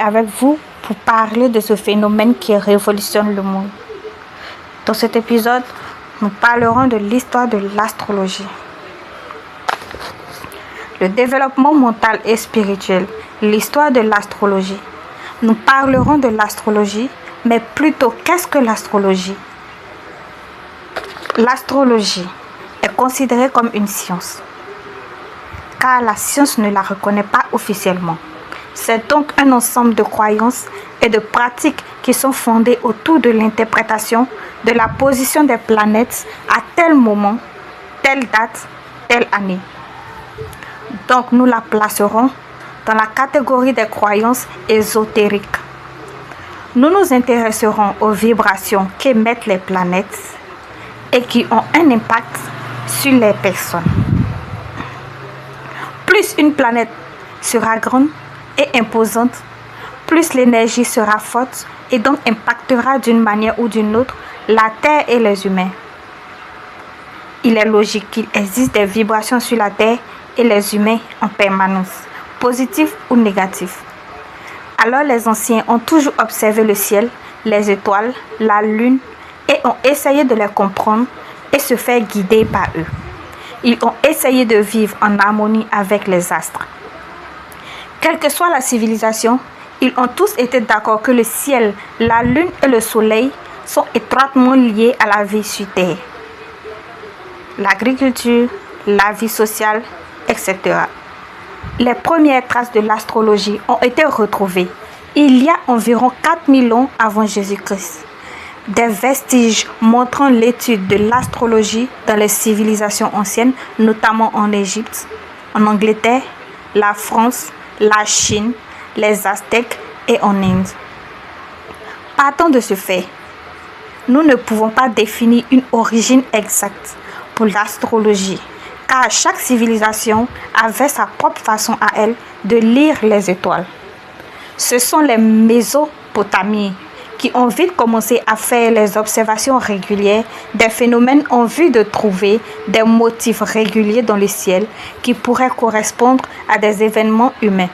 avec vous pour parler de ce phénomène qui révolutionne le monde. Dans cet épisode, nous parlerons de l'histoire de l'astrologie. Le développement mental et spirituel, l'histoire de l'astrologie. Nous parlerons de l'astrologie, mais plutôt qu'est-ce que l'astrologie? L'astrologie est considérée comme une science, car la science ne la reconnaît pas officiellement. C'est donc un ensemble de croyances et de pratiques qui sont fondées autour de l'interprétation de la position des planètes à tel moment, telle date, telle année. Donc nous la placerons dans la catégorie des croyances ésotériques. Nous nous intéresserons aux vibrations qu'émettent les planètes et qui ont un impact sur les personnes. Plus une planète sera grande et imposante, plus l'énergie sera forte et donc impactera d'une manière ou d'une autre la Terre et les humains. Il est logique qu'il existe des vibrations sur la Terre et les humains en permanence, positives ou négatives. Alors les anciens ont toujours observé le ciel, les étoiles, la lune et ont essayé de les comprendre et se faire guider par eux. Ils ont essayé de vivre en harmonie avec les astres. Quelle que soit la civilisation, ils ont tous été d'accord que le ciel, la lune et le soleil sont étroitement liés à la vie sur Terre. L'agriculture, la vie sociale, etc. Les premières traces de l'astrologie ont été retrouvées il y a environ 4000 ans avant Jésus-Christ. Des vestiges montrant l'étude de l'astrologie dans les civilisations anciennes, notamment en Égypte, en Angleterre, la France, la Chine, les Aztèques et en Inde. Partant de ce fait, nous ne pouvons pas définir une origine exacte pour l'astrologie, car chaque civilisation avait sa propre façon à elle de lire les étoiles. Ce sont les Mésopotamiens qui ont vite commencé à faire les observations régulières des phénomènes en vue de trouver des motifs réguliers dans le ciel qui pourraient correspondre à des événements humains.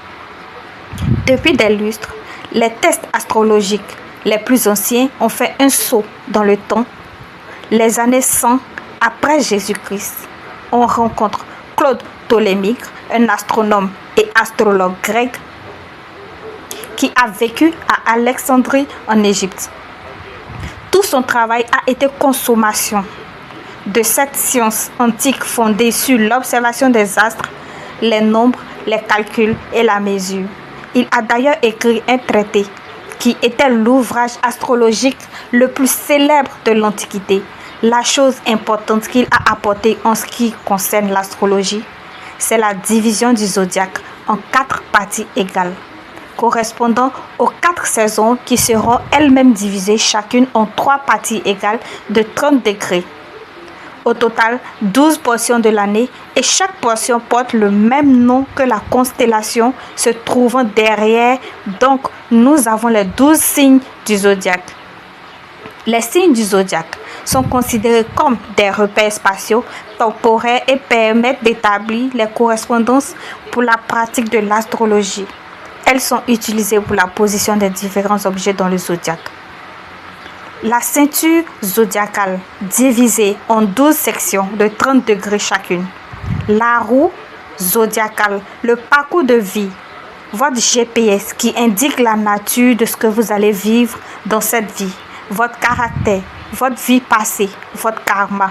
Depuis des lustres, les tests astrologiques les plus anciens ont fait un saut dans le temps. Les années 100 après Jésus-Christ, on rencontre Claude Ptolémée, un astronome et astrologue grec qui a vécu à Alexandrie en Égypte. Tout son travail a été consommation de cette science antique fondée sur l'observation des astres, les nombres, les calculs et la mesure. Il a d'ailleurs écrit un traité qui était l'ouvrage astrologique le plus célèbre de l'Antiquité. La chose importante qu'il a apportée en ce qui concerne l'astrologie, c'est la division du zodiaque en 4 parties égales, correspondant aux 4 saisons qui seront elles-mêmes divisées chacune en 3 parties égales de 30 degrés. Au total, 12 portions de l'année et chaque portion porte le même nom que la constellation se trouvant derrière. Donc, nous avons les 12 signes du zodiaque. Les signes du zodiaque sont considérés comme des repères spatiaux temporaires et permettent d'établir les correspondances pour la pratique de l'astrologie. Elles sont utilisées pour la position des différents objets dans le zodiaque. La ceinture zodiacale, divisée en 12 sections de 30 degrés chacune. La roue zodiacale, le parcours de vie, votre GPS qui indique la nature de ce que vous allez vivre dans cette vie, votre caractère, votre vie passée, votre karma.